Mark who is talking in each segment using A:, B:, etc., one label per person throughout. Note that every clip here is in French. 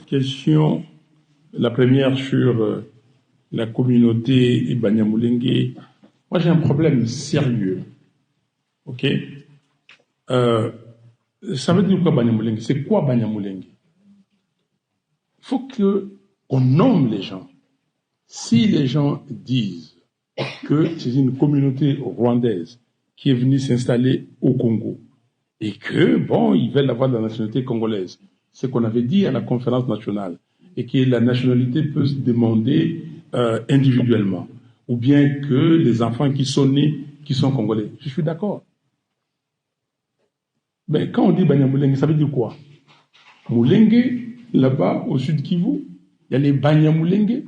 A: questions, la première sur la communauté Banyamulenge, moi j'ai un problème sérieux. Ok, ça veut dire quoi Banyamulenge? C'est quoi Banyamulenge? Il faut qu'on nomme les gens. Si les gens disent que c'est une communauté rwandaise qui est venue s'installer au Congo et que, bon, ils veulent avoir de la nationalité congolaise, ce qu'on avait dit à la conférence nationale, et que la nationalité peut se demander individuellement, ou bien que les enfants qui sont nés, qui sont congolais. Je suis d'accord. Mais quand on dit Banyamulenge, ça veut dire quoi? Mulenge, là-bas, au sud Kivu, il y a les Banyamulenge.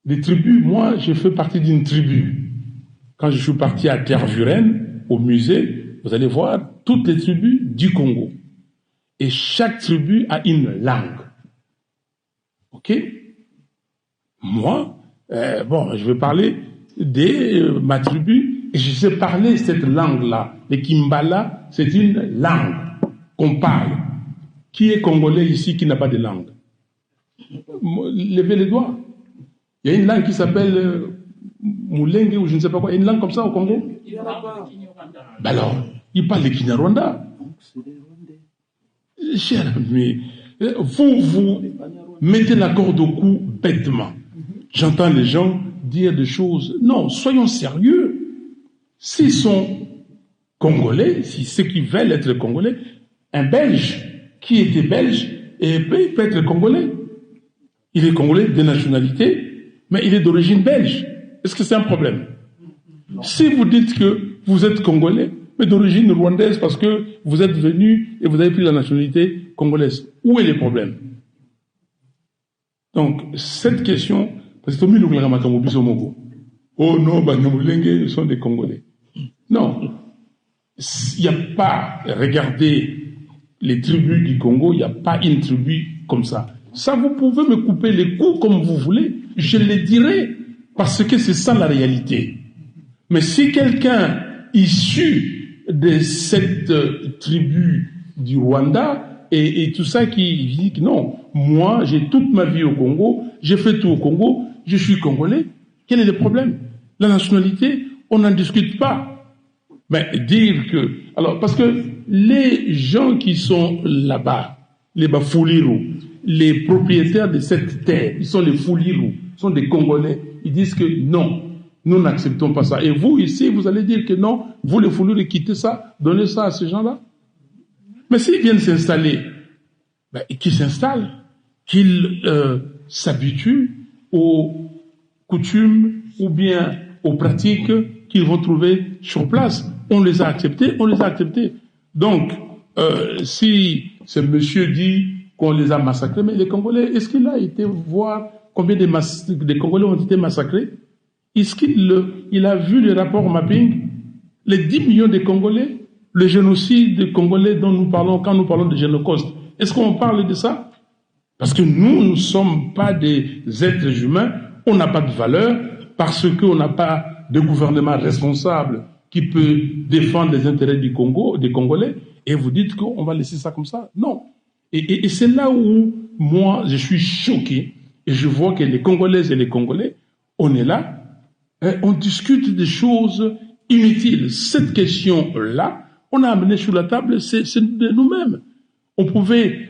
A: Les tribus, moi, je fais partie d'une tribu. Quand je suis parti à Tervuren, au musée, vous allez voir toutes les tribus du Congo. Et chaque tribu a une langue. Ok? Moi, je vais parler de ma tribu, et je sais parler cette langue-là. Le Kimbala, c'est une langue qu'on parle. Qui est congolais ici qui n'a pas de langue? Levez les doigts. Il y a une langue qui s'appelle Mulenge ou je ne sais pas quoi. Il y a une langue comme ça au Congo? Ben alors, il parle le Kinyarwanda. Cher ami, vous mettez la corde au cou bêtement. J'entends les gens dire des choses. Non, soyons sérieux. S'ils sont congolais, si ceux qui veulent être congolais, un Belge qui était belge, il peut être congolais. Il est congolais de nationalité, mais il est d'origine belge. Est-ce que c'est un problème? Si vous dites que vous êtes congolais, mais d'origine rwandaise parce que vous êtes venu et vous avez pris la nationalité congolaise, où est le problème? Donc, cette question, parce que oh non, Banyamulenge sont des Congolais. Non, il n'y a pas, regardez les tribus du Congo, il n'y a pas une tribu comme ça. Ça, vous pouvez me couper les coups comme vous voulez, je le dirai, parce que c'est ça la réalité. Mais si quelqu'un issu de cette tribu du Rwanda et tout ça qui dit que non, moi j'ai toute ma vie au Congo, j'ai fait tout au Congo, je suis congolais, quel est le problème? La nationalité, on n'en discute pas. Mais dire que... Alors, parce que les gens qui sont là-bas, les Bafouliru, les propriétaires de cette terre, ils sont les Fouliru, sont des Congolais, ils disent que non, nous n'acceptons pas ça. Et vous, ici, vous allez dire que non, vous les Fouliru, quittez ça, donnez ça à ces gens-là. Mais s'ils viennent s'installer, qu'ils s'installent, qu'ils s'habituent aux coutumes ou bien aux pratiques qu'ils vont trouver sur place. On les a acceptés, on les a acceptés. Donc, si ce monsieur dit qu'on les a massacrés, mais les Congolais, est-ce qu'il a été voir combien de Congolais ont été massacrés? Est-ce qu'il a vu le rapport mapping? Les 10 millions de Congolais, le génocide Congolais dont nous parlons quand nous parlons de génocide, est-ce qu'on parle de ça? Parce que nous ne sommes pas des êtres humains, on n'a pas de valeur, parce qu'on n'a pas de gouvernement responsable qui peut défendre les intérêts du Congo, des Congolais, et vous dites qu'on va laisser ça comme ça. Non. Et c'est là où, moi, je suis choqué, et je vois que les Congolaises et les Congolais, on est là, on discute des choses inutiles. Cette question-là, on a amené sur la table, c'est de nous-mêmes. On pouvait,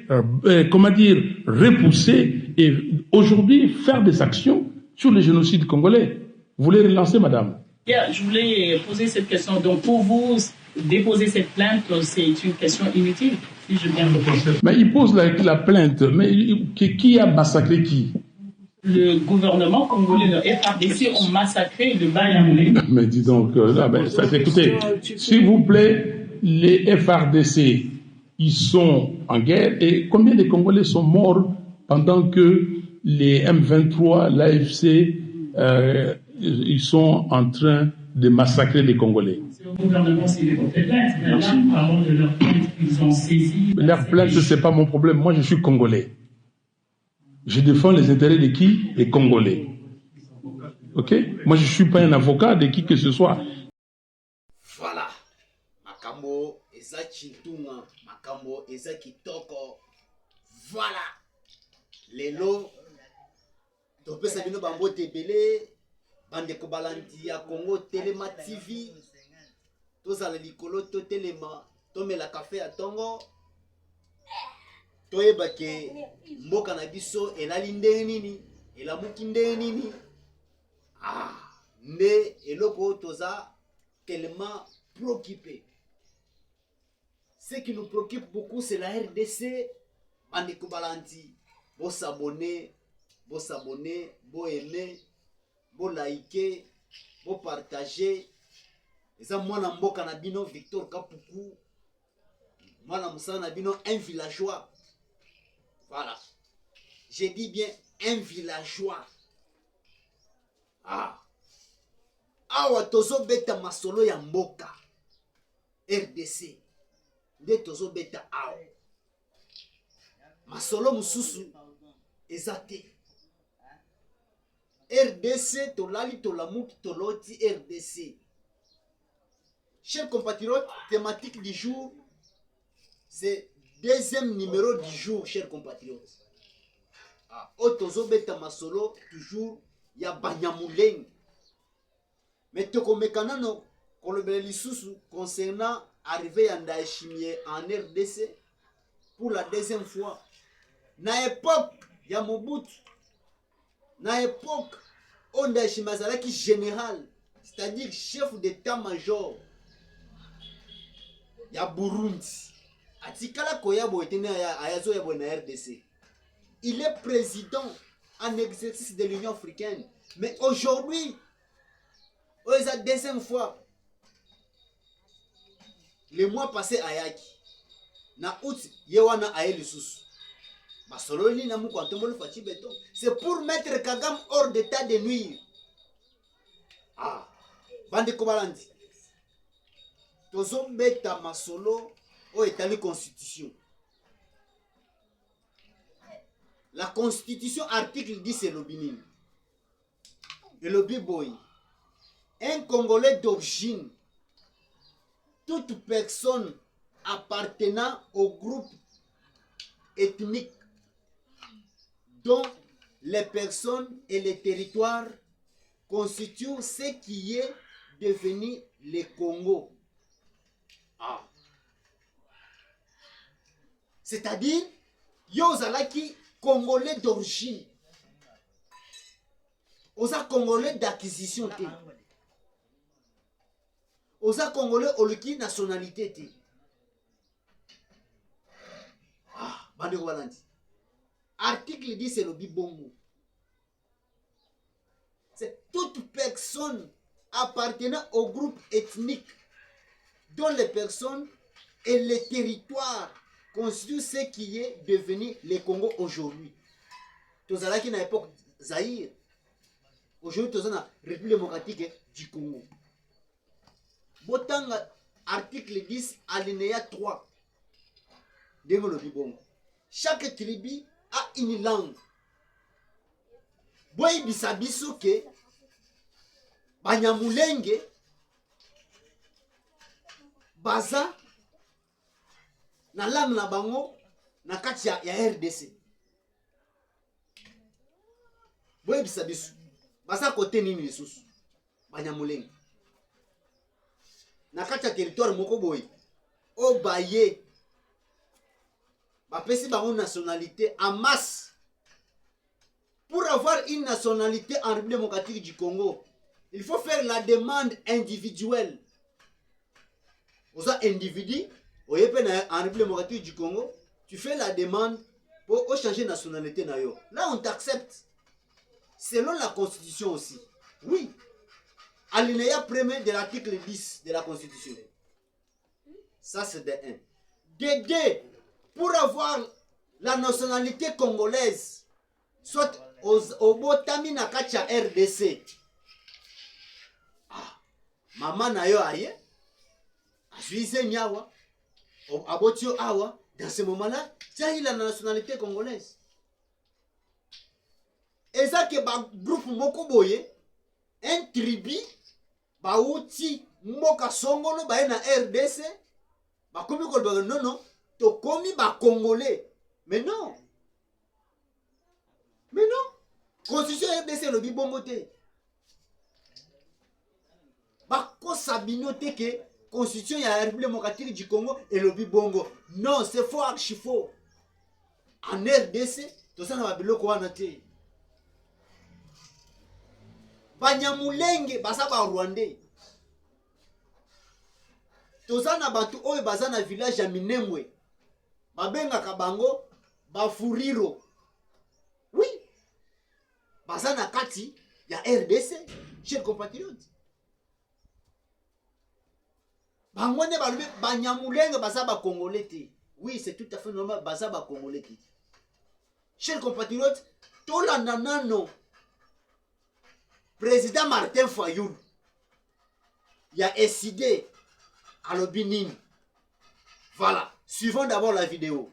A: repousser et aujourd'hui faire des actions sur le génocide congolais. Vous voulez relancer, madame?
B: Je voulais poser cette question. Donc, pour vous, déposer cette plainte, c'est une question inutile, si je viens de comprendre.
A: Mais il pose la plainte. Mais qui a massacré qui?
B: Le gouvernement congolais, le FARDC, ont massacré le Banyamulenge.
A: Mais dis donc, écoutez, s'il vous plaît, les FARDC, ils sont en guerre. Et combien de Congolais sont morts pendant que les M23, l'AFC, ils sont en train de massacrer les Congolais?
B: C'est le gouvernement qui les porte plainte. Mais là, parlons de leur plainte qu'ils ont saisi.
A: Leur plainte, c'est pas mon problème. Moi, je suis Congolais. Je défends les intérêts de qui? Les Congolais. Ok? Moi, je suis pas un avocat de qui que ce soit.
C: Voilà. Makambo, eza Chintunga, Makambo, eza Kitoko. Voilà. lelo topesa bino bambote ebele bandeko balandi ya Congo Telema TV tozala likolo totelema tomela kafe ya ntongo toyeba ke mboka na biso elali ndenge nini elamuki ndenge nini nde eloko toza tellement préoccupé. Ce qui nous préoccupe beaucoup, c'est la RDC. Bandeko balandi, bo s'abonner, bo aimer, bo liker, bo partager. Eza mwana mboka na bino Victor Kapuku, mwana musala na bino un villageois. Voilà. J'ai dit bien un villageois. Awa tozo beta masolo ya mboka RDC. Nde tozo beta awa. Masolo mususu ezate. RDC tolali tolamuki toloti RDC. Chers compatriotes, thématique du jour, c'est deuxième numéro du jour, chers compatriotes. Otozo beta masolo toujours ya Banyamuleng. Mais tokomekana no kolobela lisusu concernant arrivé à Ndayishimiye en RDC pour la deuxième fois. Na époque ya Mobutu, na époque on Ndayishimiye azalaki général, c'est-à-dire chef d'état-major ya Burundi. Atikala koyabo etene ayazo yabo na RDC. Il est président en exercice de l'Union africaine. Mais aujourd'hui, c'est la deuxième fois. Le mois passé à Yaki, na août, yewana aye lisusu. Basololi na muko antombolo fachi beto. C'est pour mettre Kagame hors d'état de nuire. Bande kobalandi. Tozo beta masolo o etali constitution. La constitution article 10 c'est l'obinin. Et le biboy. Un Congolais d'origine, toute personne appartenant au groupe ethnique dont les personnes et les territoires constituent ce qui est devenu le Congo. C'est-à-dire, Yozalaki Congolais d'origine. Osa Congolais d'acquisition. Osa Congolais oluki nationalité te. Bande Walandi. Article 10 c'est le bibongo. C'est toute personne appartenant au groupe ethnique dont les personnes et les territoires constituent ce qui est devenu le Congo aujourd'hui. Tozalaki na époque Zaïre. Aujourd'hui tozana République démocratique du Congo. Botanga article 10 alinéa 3. Dengo le bibongo. Chaque tribu a une langue. Boy bisabiso ke Banyamulenge baza na langue na bango na kati ya RDC. Boy bisabiso baza kote nini lisusu Banyamulenge na kati ya territoire moko boy o baye bapesi bango nationalité en masse. Pour avoir une nationalité en République démocratique du Congo, il faut faire la demande individuelle. Aux individus, en République démocratique du Congo, tu fais la demande pour changer de nationalité. Là, on t'accepte. Selon la Constitution aussi. Oui. Alinéa premier de l'article 10 de la Constitution. Ça, c'est de 1. De 2, pour avoir la nationalité congolaise, soit au botami na kacha RDC. Maman na yo aye. Asuize nyawa. Abotio awa. Dans ce moment-là, il a la nationalité congolaise. Et ça que ba groupe moko boye, un tribu, ba outi moka songolo ba na RDC, ba komi ko non non, to komi ba congolais. Mais non. Constitution RDC le bongo te. Bakosa bino te que constitution ya République démocratique du Congo et le bongo. Non, c'est faux, archi faux. En RDC, tout ça na biloko wana te. Banyamulenge basa ba Rwandais. Tout ça na bantu oyo baza na village ya Minembwe. Babenga kabango bafuriro. Oui. Baza na kati ya RDC, chers compatriotes. Bangone balube banyamulenge baza ba Congolais te. Oui, c'est tout à fait normal baza ba Congolais te. Chers compatriotes, tola nanano président Martin Fayulu il a décidé à l'Obinin. Voilà, suivons d'abord la vidéo.